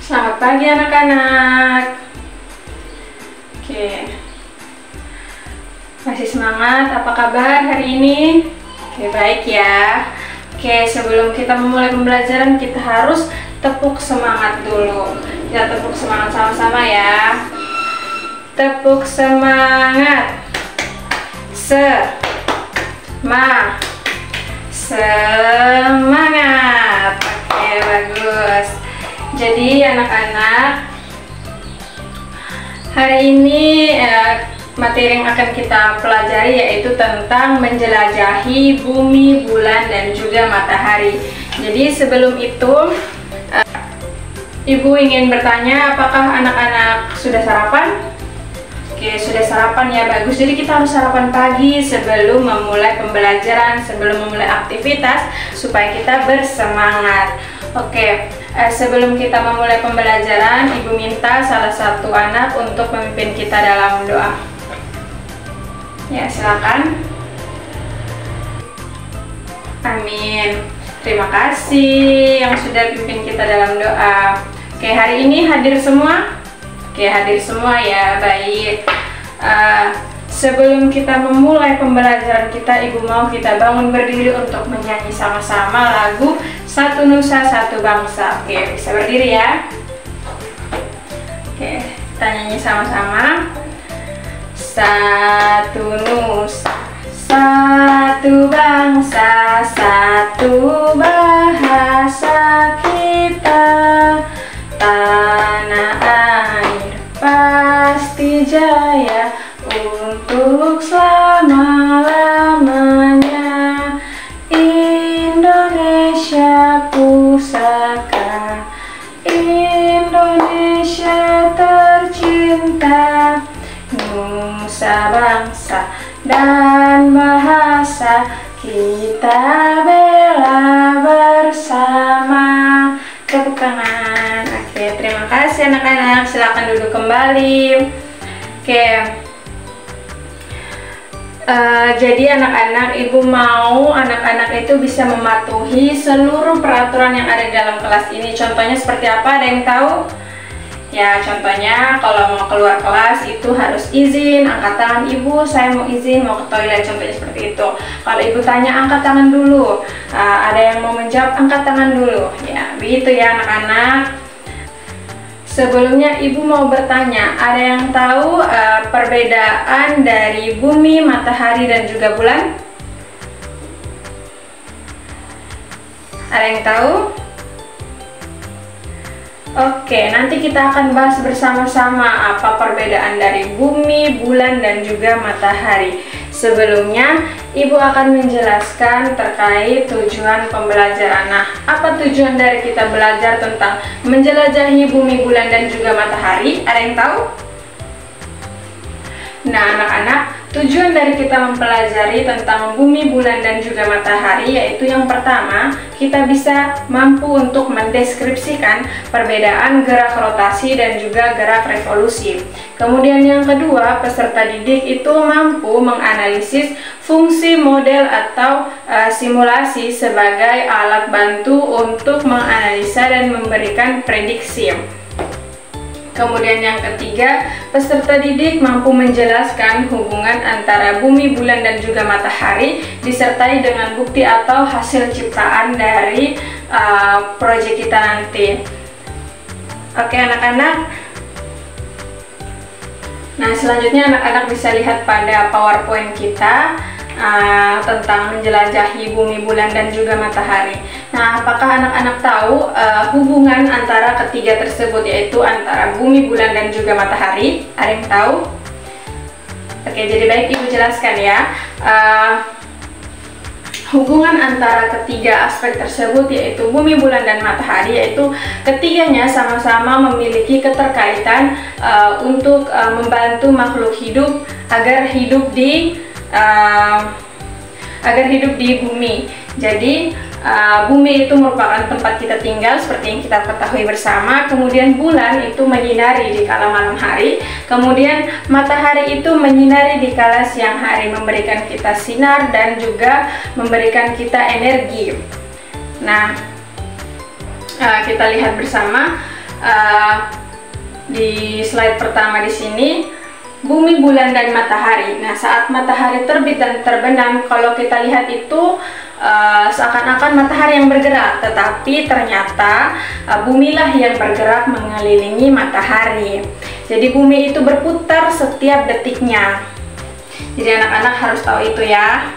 Selamat pagi anak-anak. Oke, masih semangat? Apa kabar hari ini? Oke, baik ya. Oke, sebelum kita memulai pembelajaran kita harus tepuk semangat dulu. Kita tepuk semangat sama-sama ya. Tepuk semangat. Semangat. Oke, bagus. Jadi anak-anak, hari ini materi yang akan kita pelajari yaitu tentang menjelajahi bumi, bulan, dan juga matahari. Jadi sebelum itu, Ibu ingin bertanya, apakah anak-anak sudah sarapan? Oke, sudah sarapan ya, bagus. Jadi kita harus sarapan pagi sebelum memulai pembelajaran, sebelum memulai aktivitas, supaya kita bersemangat. Oke, sebelum kita memulai pembelajaran, Ibu minta salah satu anak untuk memimpin kita dalam doa. Ya, silakan. Amin. Terima kasih yang sudah pimpin kita dalam doa. Oke, hari ini hadir semua? Oke, hadir semua ya, baik. Sebelum kita memulai pembelajaran kita, Ibu mau kita bangun berdiri untuk menyanyi sama-sama lagu Satu Nusa Satu Bangsa. Oke, bisa berdiri ya. Oke, kita nyanyi sama-sama. Satu nusa, satu bangsa, satu bahasa kita. Tanah air pasti jaya untuk selama-lamanya. Indonesia pusaka, Indonesia tercinta. Nusa bangsa dan bahasa kita bela bersama. Tepuk tangan. Oke, terima kasih anak-anak. Silakan duduk kembali. Oke. Jadi anak-anak, Ibu mau anak-anak itu bisa mematuhi seluruh peraturan yang ada di dalam kelas ini. Contohnya seperti apa? Ada yang tahu? Ya, contohnya kalau mau keluar kelas itu harus izin, angkat tangan, Ibu, saya mau izin, mau ke toilet, contohnya seperti itu. Kalau Ibu tanya, angkat tangan dulu. Ada yang mau menjawab, angkat tangan dulu. Ya, begitu ya anak-anak. Sebelumnya Ibu mau bertanya, ada yang tahu perbedaan dari bumi, matahari, dan juga bulan? Ada yang tahu? Oke, nanti kita akan bahas bersama-sama apa perbedaan dari bumi, bulan, dan juga matahari. Sebelumnya, Ibu akan menjelaskan terkait tujuan pembelajaran. Nah, apa tujuan dari kita belajar tentang menjelajahi bumi, bulan, dan juga matahari? Ada yang tahu? Nah, anak-anak, tujuan dari kita mempelajari tentang bumi, bulan, dan juga matahari yaitu yang pertama, kita bisa mampu untuk mendeskripsikan perbedaan gerak rotasi dan juga gerak revolusi. Kemudian yang kedua, peserta didik itu mampu menganalisis fungsi model atau simulasi sebagai alat bantu untuk menganalisa dan memberikan prediksi. Kemudian yang ketiga, peserta didik mampu menjelaskan hubungan antara bumi, bulan, dan juga matahari disertai dengan bukti atau hasil ciptaan dari proyek kita nanti. Oke anak-anak. Nah, selanjutnya anak-anak bisa lihat pada PowerPoint kita tentang menjelajahi bumi, bulan, dan juga matahari. Nah, apakah anak-anak tahu hubungan antara ketiga tersebut, yaitu antara bumi, bulan, dan juga matahari? Ada yang tahu? Oke, jadi baik Ibu jelaskan ya. Hubungan antara ketiga aspek tersebut yaitu bumi, bulan, dan matahari, yaitu ketiganya sama-sama memiliki keterkaitan untuk membantu makhluk hidup agar hidup di bumi. Jadi bumi itu merupakan tempat kita tinggal seperti yang kita ketahui bersama. Kemudian bulan itu menyinari di kala malam hari. Kemudian matahari itu menyinari di kala siang hari, memberikan kita sinar dan juga memberikan kita energi. Nah, kita lihat bersama di slide pertama di sini, bumi, bulan, dan matahari. Nah, saat matahari terbit dan terbenam, kalau kita lihat itu seakan-akan matahari yang bergerak, tetapi ternyata bumilah yang bergerak mengelilingi matahari. Jadi bumi itu berputar setiap detiknya. Jadi anak-anak harus tahu itu ya.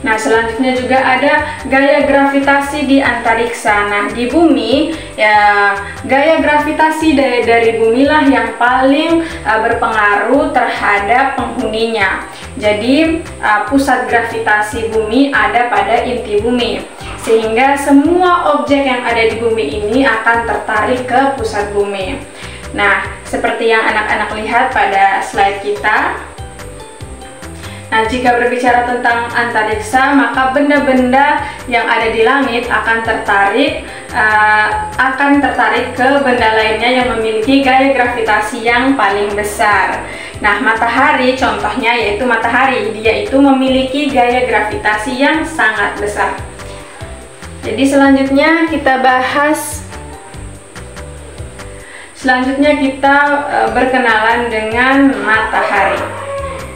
Nah, selanjutnya juga ada gaya gravitasi di antariksa. Nah, di bumi ya, gaya gravitasi dari bumi lah yang paling berpengaruh terhadap penghuninya. Jadi pusat gravitasi bumi ada pada inti bumi, sehingga semua objek yang ada di bumi ini akan tertarik ke pusat bumi. Nah, seperti yang anak-anak lihat pada slide kita. Nah, jika berbicara tentang antariksa, maka benda-benda yang ada di langit akan tertarik ke benda lainnya yang memiliki gaya gravitasi yang paling besar. Nah, matahari contohnya yaitu matahari, dia itu memiliki gaya gravitasi yang sangat besar. Jadi selanjutnya kita berkenalan dengan matahari.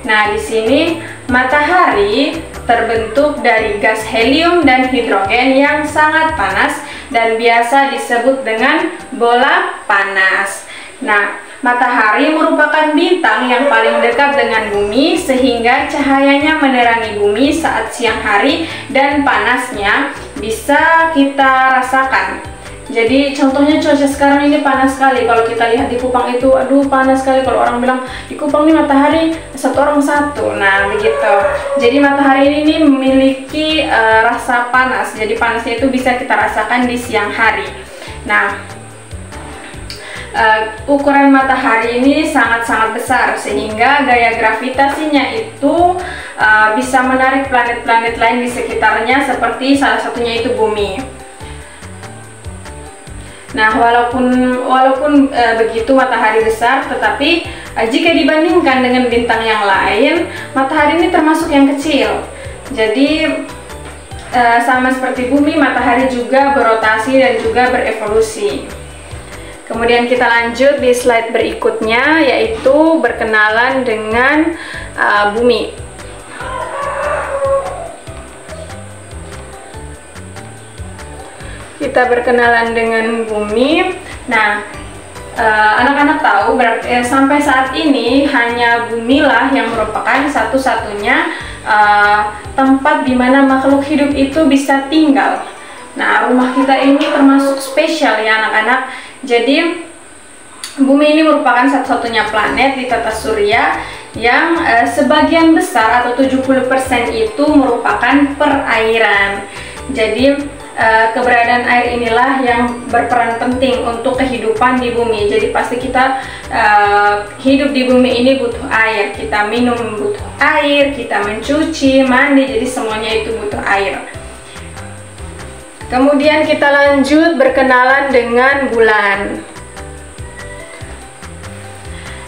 Nah, di sini matahari terbentuk dari gas helium dan hidrogen yang sangat panas dan biasa disebut dengan bola panas. Nah, matahari merupakan bintang yang paling dekat dengan bumi, sehingga cahayanya menerangi bumi saat siang hari dan panasnya bisa kita rasakan. Jadi contohnya cuaca sekarang ini panas sekali. Kalau kita lihat di Kupang itu, aduh panas sekali. Kalau orang bilang di Kupang ini matahari satu orang satu. Nah, begitu. Jadi matahari ini memiliki rasa panas. Jadi panasnya itu bisa kita rasakan di siang hari. Nah, ukuran matahari ini sangat-sangat besar, sehingga gaya gravitasinya itu bisa menarik planet-planet lain di sekitarnya, seperti salah satunya itu bumi. Nah, walaupun begitu matahari besar, tetapi jika dibandingkan dengan bintang yang lain, matahari ini termasuk yang kecil. Jadi sama seperti bumi, matahari juga berotasi dan juga berevolusi. Kemudian kita lanjut di slide berikutnya, yaitu berkenalan dengan bumi. Kita berkenalan dengan bumi. Nah, anak-anak tahu berarti sampai saat ini hanya bumilah yang merupakan satu-satunya tempat di mana makhluk hidup itu bisa tinggal. Nah, rumah kita ini termasuk spesial ya anak-anak. Jadi bumi ini merupakan satu-satunya planet di tata surya yang sebagian besar atau 70% itu merupakan perairan. Jadi keberadaan air inilah yang berperan penting untuk kehidupan di bumi. Jadi pasti kita hidup di bumi ini butuh air. Kita minum butuh air, kita mencuci, mandi, jadi semuanya itu butuh air. Kemudian kita lanjut berkenalan dengan bulan.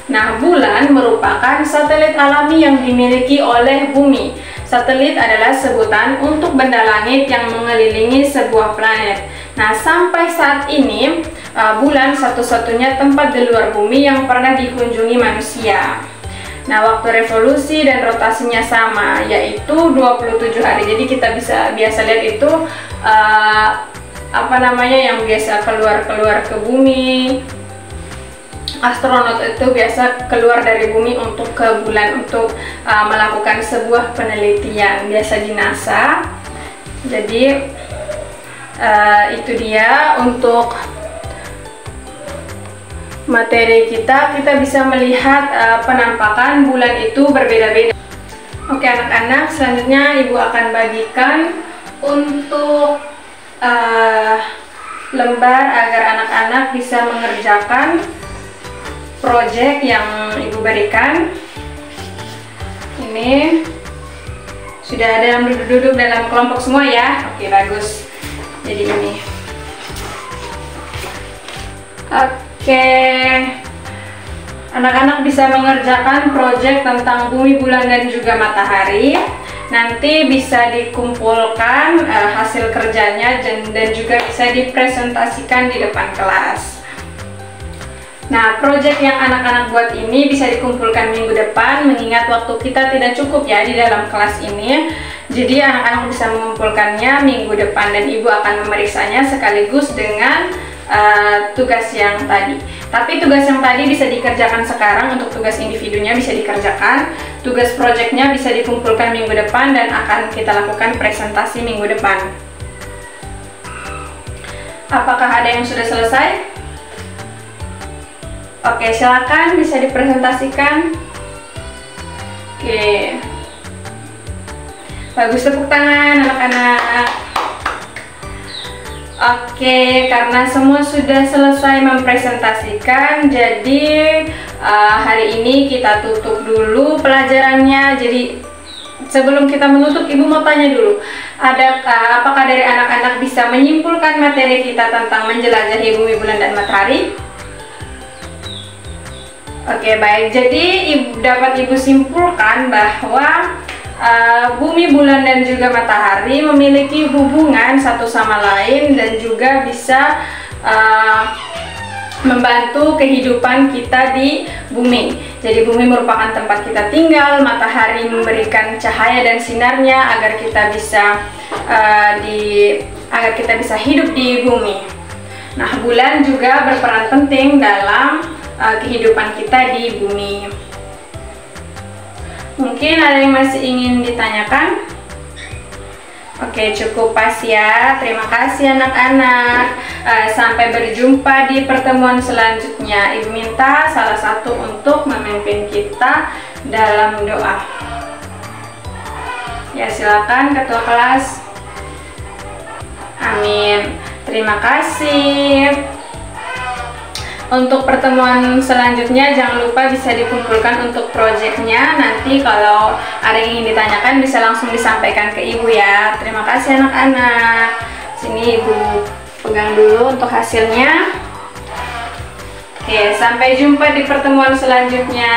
Nah, bulan merupakan satelit alami yang dimiliki oleh bumi. Satelit adalah sebutan untuk benda langit yang mengelilingi sebuah planet. Nah, sampai saat ini bulan satu-satunya tempat di luar bumi yang pernah dikunjungi manusia. Nah, waktu revolusi dan rotasinya sama, yaitu 27 hari. Jadi kita biasa lihat itu yang biasa keluar ke bumi. Astronot itu biasa keluar dari bumi untuk ke bulan untuk melakukan sebuah penelitian, biasa di NASA. Jadi itu dia untuk materi kita bisa melihat penampakan bulan itu berbeda-beda. Oke anak-anak, selanjutnya ibu akan bagikan untuk lembar agar anak-anak bisa mengerjakan project yang ibu berikan. Ini sudah ada yang duduk dalam kelompok semua ya. Oke, bagus. Jadi ini. Oke. Anak-anak bisa mengerjakan project tentang bumi, bulan, dan juga matahari. nanti bisa dikumpulkan hasil kerjanya dan juga bisa dipresentasikan di depan kelas. Nah, proyek yang anak-anak buat ini bisa dikumpulkan minggu depan, mengingat waktu kita tidak cukup ya di dalam kelas ini. Jadi anak-anak bisa mengumpulkannya minggu depan dan ibu akan memeriksanya sekaligus dengan tugas yang tadi. Tapi tugas yang tadi bisa dikerjakan sekarang, untuk tugas individunya bisa dikerjakan. Tugas proyeknya bisa dikumpulkan minggu depan dan akan kita lakukan presentasi minggu depan. Apakah ada yang sudah selesai? Oke, silakan bisa dipresentasikan. Oke. Bagus, tepuk tangan anak-anak. Oke, karena semua sudah selesai mempresentasikan, jadi hari ini kita tutup dulu pelajarannya. Jadi sebelum kita menutup, ibu mau tanya dulu, apakah dari anak-anak bisa menyimpulkan materi kita tentang menjelajahi bumi, bulan, dan matahari? Oke, baik. Jadi dapat ibu simpulkan bahwa bumi, bulan, dan juga matahari memiliki hubungan satu sama lain dan juga bisa membantu kehidupan kita di bumi. Jadi bumi merupakan tempat kita tinggal, matahari memberikan cahaya dan sinarnya agar kita bisa hidup di bumi. Nah, bulan juga berperan penting dalam kehidupan kita di bumi. Mungkin ada yang masih ingin ditanyakan? Oke, cukup pas ya. Terima kasih anak-anak. Sampai berjumpa di pertemuan selanjutnya. Ibu minta salah satu untuk memimpin kita dalam doa. Ya, silakan ketua kelas. Amin. Terima kasih. Untuk pertemuan selanjutnya jangan lupa bisa dikumpulkan untuk proyeknya. Nanti kalau ada yang ingin ditanyakan bisa langsung disampaikan ke ibu ya. Terima kasih anak-anak. Sini ibu pegang dulu untuk hasilnya. Oke, sampai jumpa di pertemuan selanjutnya.